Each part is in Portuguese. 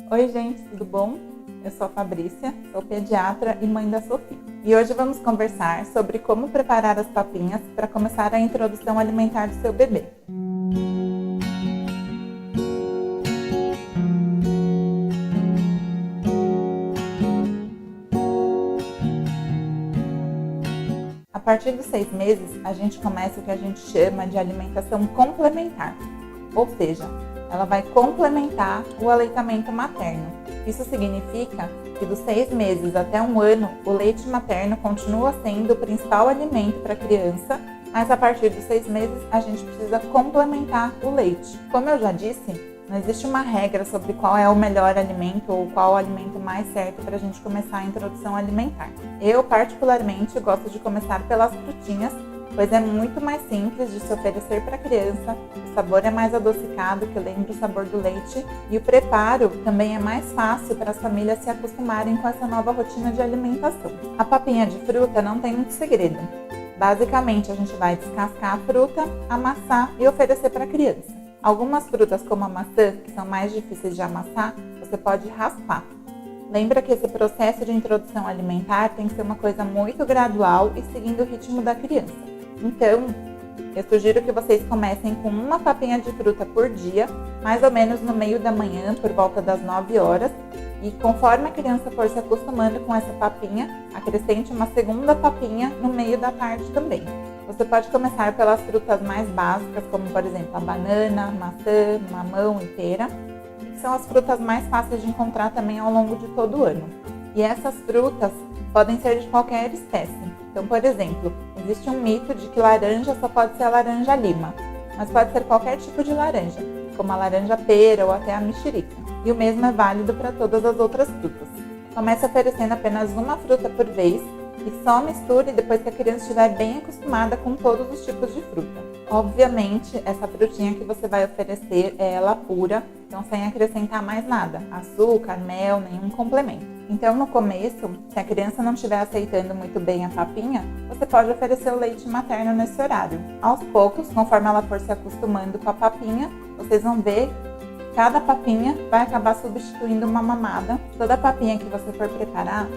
Oi gente, tudo bom? Eu sou a Fabrícia, sou pediatra e mãe da Sofia. E hoje vamos conversar sobre como preparar as papinhas para começar a introdução alimentar do seu bebê. A partir dos 6 meses, a gente começa o que a gente chama de alimentação complementar, ou seja, ela vai complementar o aleitamento materno. Isso significa que dos 6 meses até 1 ano, o leite materno continua sendo o principal alimento para a criança, mas a partir dos 6 meses a gente precisa complementar o leite. Como eu já disse, não existe uma regra sobre qual é o melhor alimento ou qual o alimento mais certo para a gente começar a introdução alimentar. Eu, particularmente, gosto de começar pelas frutinhas, pois é muito mais simples de se oferecer para a criança, o sabor é mais adocicado, que lembra o sabor do leite, e o preparo também é mais fácil para as famílias se acostumarem com essa nova rotina de alimentação. A papinha de fruta não tem muito segredo. Basicamente, a gente vai descascar a fruta, amassar e oferecer para a criança. Algumas frutas, como a maçã, que são mais difíceis de amassar, você pode raspar. Lembra que esse processo de introdução alimentar tem que ser uma coisa muito gradual e seguindo o ritmo da criança. Então, eu sugiro que vocês comecem com uma papinha de fruta por dia, mais ou menos no meio da manhã, por volta das 9 horas. E conforme a criança for se acostumando com essa papinha, acrescente uma segunda papinha no meio da tarde também. Você pode começar pelas frutas mais básicas, como por exemplo a banana, maçã, mamão e pera, que são as frutas mais fáceis de encontrar também ao longo de todo o ano. E essas frutas podem ser de qualquer espécie. Então, por exemplo, existe um mito de que laranja só pode ser a laranja lima, mas pode ser qualquer tipo de laranja, como a laranja pera ou até a mexerica. E o mesmo é válido para todas as outras frutas. Comece oferecendo apenas uma fruta por vez e só misture depois que a criança estiver bem acostumada com todos os tipos de fruta. Obviamente, essa frutinha que você vai oferecer é ela pura, então sem acrescentar mais nada, açúcar, mel, nenhum complemento. Então, no começo, se a criança não estiver aceitando muito bem a papinha, você pode oferecer o leite materno nesse horário. Aos poucos, conforme ela for se acostumando com a papinha, vocês vão ver que cada papinha vai acabar substituindo uma mamada. Toda papinha que você for preparar,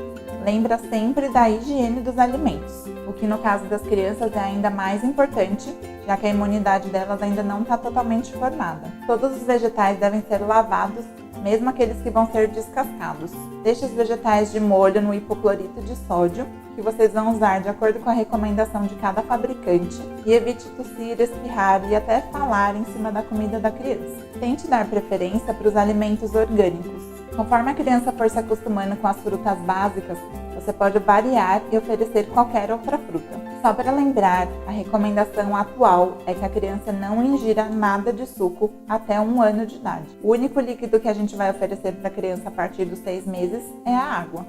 lembra sempre da higiene dos alimentos, o que no caso das crianças é ainda mais importante, já que a imunidade delas ainda não está totalmente formada. Todos os vegetais devem ser lavados, mesmo aqueles que vão ser descascados. Deixe os vegetais de molho no hipoclorito de sódio, que vocês vão usar de acordo com a recomendação de cada fabricante, e evite tossir, espirrar e até falar em cima da comida da criança. Tente dar preferência para os alimentos orgânicos. Conforme a criança for se acostumando com as frutas básicas, você pode variar e oferecer qualquer outra fruta. Só para lembrar, a recomendação atual é que a criança não ingira nada de suco até 1 ano de idade. O único líquido que a gente vai oferecer para a criança a partir dos 6 meses é a água.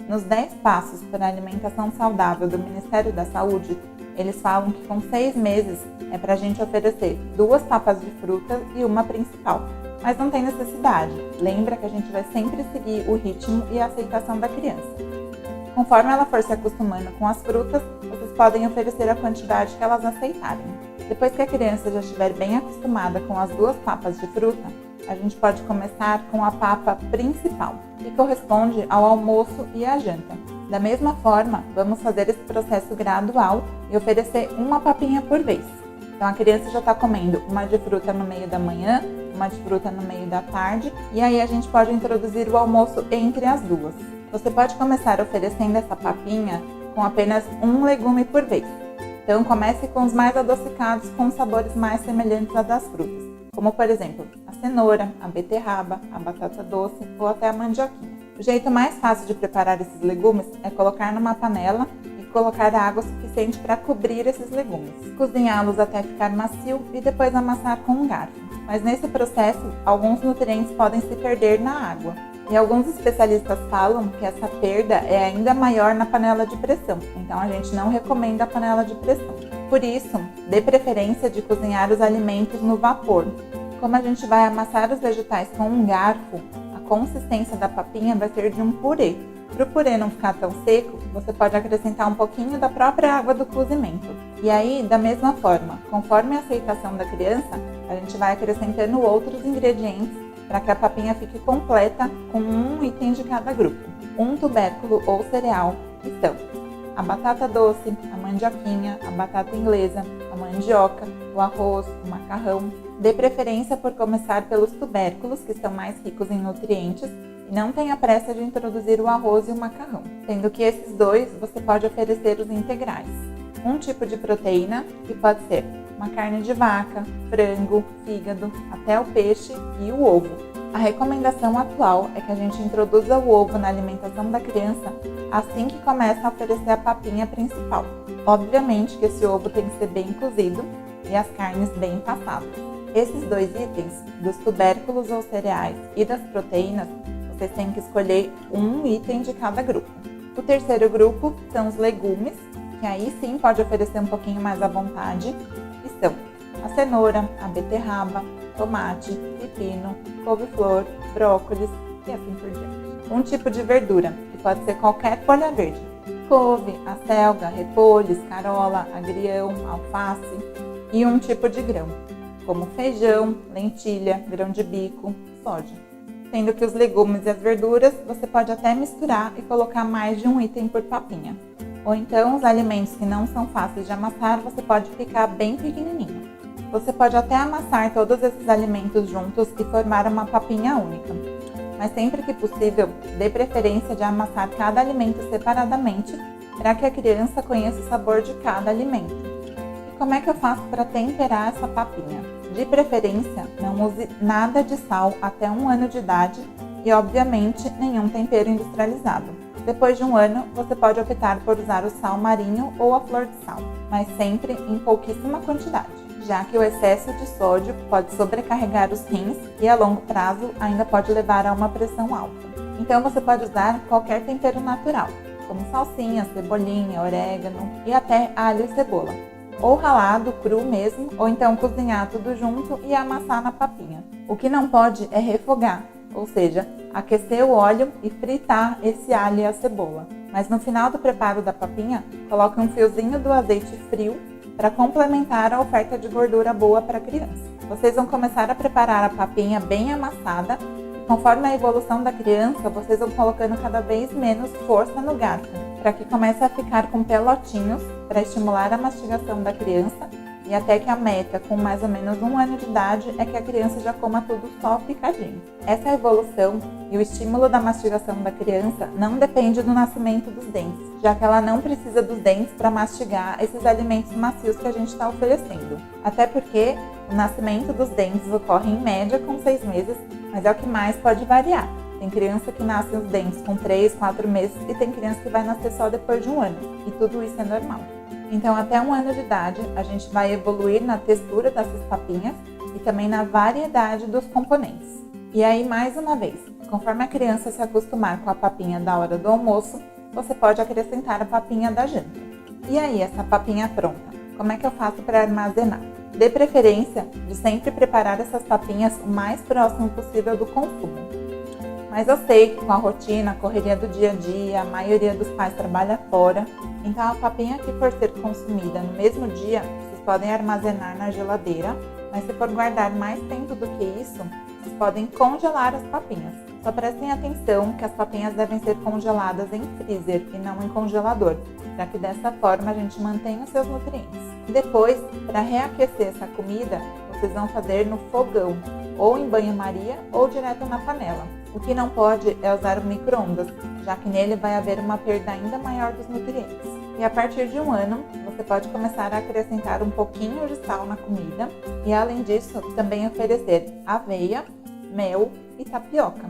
Nos 10 passos para a alimentação saudável do Ministério da Saúde, eles falam que com 6 meses é para a gente oferecer 2 papas de fruta e uma principal. Mas não tem necessidade. Lembra que a gente vai sempre seguir o ritmo e a aceitação da criança. Conforme ela for se acostumando com as frutas, vocês podem oferecer a quantidade que elas aceitarem. Depois que a criança já estiver bem acostumada com as 2 papas de fruta, a gente pode começar com a papa principal, que corresponde ao almoço e à janta. Da mesma forma, vamos fazer esse processo gradual e oferecer uma papinha por vez. Então a criança já está comendo uma de fruta no meio da manhã, uma de fruta no meio da tarde, e aí a gente pode introduzir o almoço entre as duas. Você pode começar oferecendo essa papinha com apenas um legume por vez. Então comece com os mais adocicados com sabores mais semelhantes a das frutas, como por exemplo a cenoura, a beterraba, a batata doce ou até a mandioquinha. O jeito mais fácil de preparar esses legumes é colocar numa panela e colocar água suficiente para cobrir esses legumes. Cozinhá-los até ficar macio e depois amassar com um garfo. Mas nesse processo, alguns nutrientes podem se perder na água. E alguns especialistas falam que essa perda é ainda maior na panela de pressão, então a gente não recomenda a panela de pressão. Por isso, dê preferência de cozinhar os alimentos no vapor. Como a gente vai amassar os vegetais com um garfo, a consistência da papinha vai ser de um purê. Para o purê não ficar tão seco, você pode acrescentar um pouquinho da própria água do cozimento. E aí, da mesma forma, conforme a aceitação da criança, a gente vai acrescentando outros ingredientes para que a papinha fique completa com um item de cada grupo. Um tubérculo ou cereal que são a batata doce, a mandioquinha, a batata inglesa, a mandioca, o arroz, o macarrão. Dê preferência por começar pelos tubérculos, que são mais ricos em nutrientes, e não tenha pressa de introduzir o arroz e o macarrão, sendo que esses dois você pode oferecer os integrais. Um tipo de proteína, que pode ser uma carne de vaca, frango, fígado, até o peixe e o ovo. A recomendação atual é que a gente introduza o ovo na alimentação da criança assim que começa a oferecer a papinha principal. Obviamente que esse ovo tem que ser bem cozido e as carnes bem passadas. Esses dois itens, dos tubérculos ou cereais e das proteínas, vocês têm que escolher um item de cada grupo. O terceiro grupo são os legumes, que aí sim pode oferecer um pouquinho mais à vontade, que são a cenoura, a beterraba, tomate, pepino, couve-flor, brócolis e assim por diante. Um tipo de verdura, que pode ser qualquer folha verde: couve, acelga, repolho, escarola, agrião, alface, e um tipo de grão, como feijão, lentilha, grão de bico, soja. Sendo que os legumes e as verduras você pode até misturar e colocar mais de um item por papinha. Ou então os alimentos que não são fáceis de amassar, você pode picar bem pequenininho. Você pode até amassar todos esses alimentos juntos e formar uma papinha única. Mas sempre que possível, dê preferência de amassar cada alimento separadamente para que a criança conheça o sabor de cada alimento. E como é que eu faço para temperar essa papinha? De preferência, não use nada de sal até 1 ano de idade e, obviamente, nenhum tempero industrializado. Depois de 1 ano, você pode optar por usar o sal marinho ou a flor de sal, mas sempre em pouquíssima quantidade, já que o excesso de sódio pode sobrecarregar os rins e a longo prazo ainda pode levar a uma pressão alta. Então você pode usar qualquer tempero natural, como salsinha, cebolinha, orégano e até alho e cebola, ou ralado, cru mesmo, ou então cozinhar tudo junto e amassar na papinha. O que não pode é refogar, ou seja, aquecer o óleo e fritar esse alho e a cebola. Mas no final do preparo da papinha, coloque um fiozinho do azeite frio para complementar a oferta de gordura boa para a criança. Vocês vão começar a preparar a papinha bem amassada e conforme a evolução da criança, vocês vão colocando cada vez menos força no garfo, para que comece a ficar com pelotinhos para estimular a mastigação da criança e até que a meta, com mais ou menos 1 ano de idade, é que a criança já coma tudo só picadinho. Essa evolução e o estímulo da mastigação da criança não depende do nascimento dos dentes, já que ela não precisa dos dentes para mastigar esses alimentos macios que a gente está oferecendo. Até porque o nascimento dos dentes ocorre em média com 6 meses, mas é o que mais pode variar. Tem criança que nasce os dentes com 3, 4 meses e tem criança que vai nascer só depois de 1 ano, e tudo isso é normal. Então, até 1 ano de idade, a gente vai evoluir na textura dessas papinhas e também na variedade dos componentes. E aí, mais uma vez, conforme a criança se acostumar com a papinha da hora do almoço, você pode acrescentar a papinha da janta. E aí, essa papinha pronta, como é que eu faço para armazenar? Dê preferência de sempre preparar essas papinhas o mais próximo possível do consumo. Mas eu sei que com a rotina, a correria do dia a dia, a maioria dos pais trabalha fora, então a papinha que for ser consumida no mesmo dia, vocês podem armazenar na geladeira, mas se for guardar mais tempo do que isso, vocês podem congelar as papinhas. Só prestem atenção que as papinhas devem ser congeladas em freezer e não em congelador, para que dessa forma a gente mantenha os seus nutrientes. Depois, para reaquecer essa comida, vocês vão fazer no fogão, ou em banho-maria ou direto na panela. O que não pode é usar o micro-ondas, já que nele vai haver uma perda ainda maior dos nutrientes. E a partir de 1 ano, você pode começar a acrescentar um pouquinho de sal na comida e, além disso, também oferecer aveia, mel e tapioca.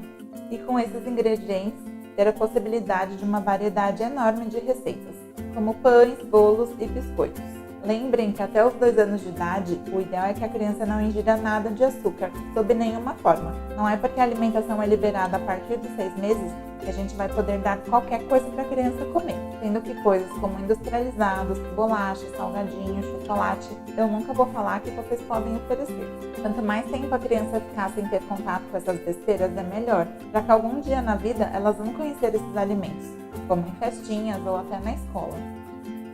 E com esses ingredientes, ter a possibilidade de uma variedade enorme de receitas, como pães, bolos e biscoitos. Lembrem que até os 2 anos de idade, o ideal é que a criança não ingira nada de açúcar, sob nenhuma forma. Não é porque a alimentação é liberada a partir dos 6 meses que a gente vai poder dar qualquer coisa para a criança comer. Sendo que coisas como industrializados, bolachas, salgadinhos, chocolate, eu nunca vou falar que vocês podem oferecer. Quanto mais tempo a criança ficar sem ter contato com essas besteiras, é melhor, já que algum dia na vida elas vão conhecer esses alimentos, como em festinhas ou até na escola.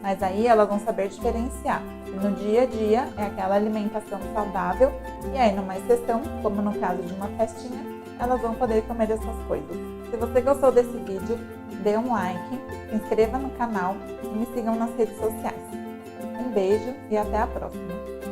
Mas aí elas vão saber diferenciar. E no dia a dia é aquela alimentação saudável e aí numa exceção, como no caso de uma festinha, elas vão poder comer essas coisas. Se você gostou desse vídeo, dê um like, se inscreva no canal e me sigam nas redes sociais. Um beijo e até a próxima!